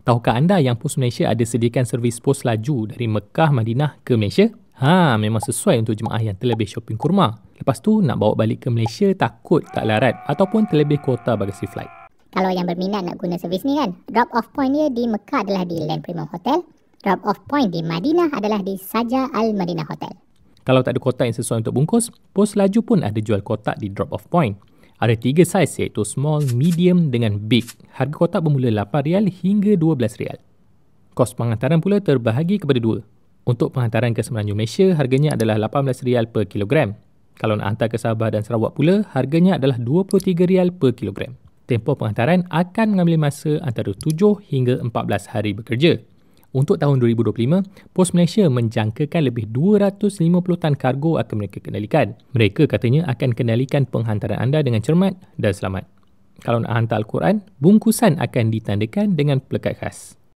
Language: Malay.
Tahukah anda yang Pos Malaysia ada sediakan servis pos laju dari Mekah, Madinah ke Malaysia? Memang sesuai untuk jemaah yang terlebih shopping kurma. Lepas tu nak bawa balik ke Malaysia takut tak larat ataupun terlebih kuota bagasi flight. Kalau yang berminat nak guna servis ni kan, drop off point dia di Mekah adalah di Land Premium Hotel. Drop off point di Madinah adalah di Saja Al Madinah Hotel. Kalau tak ada kotak yang sesuai untuk bungkus, pos laju pun ada jual kotak di drop off point. Ada 3 saiz iaitu small, medium dengan big. Harga kotak bermula RM8 hingga RM12. Kos penghantaran pula terbahagi kepada 2. Untuk penghantaran ke Semenanjung Malaysia, harganya adalah RM18 per kilogram. Kalau nak hantar ke Sabah dan Sarawak pula, harganya adalah RM23 per kilogram. Tempoh penghantaran akan mengambil masa antara 7 hingga 14 hari bekerja. Untuk tahun 2025, Pos Malaysia menjangkakan lebih 250 tan kargo akan mereka kendalikan. Mereka katanya akan kendalikan penghantaran anda dengan cermat dan selamat. Kalau nak hantar Al-Quran, bungkusan akan ditandakan dengan pelekat khas.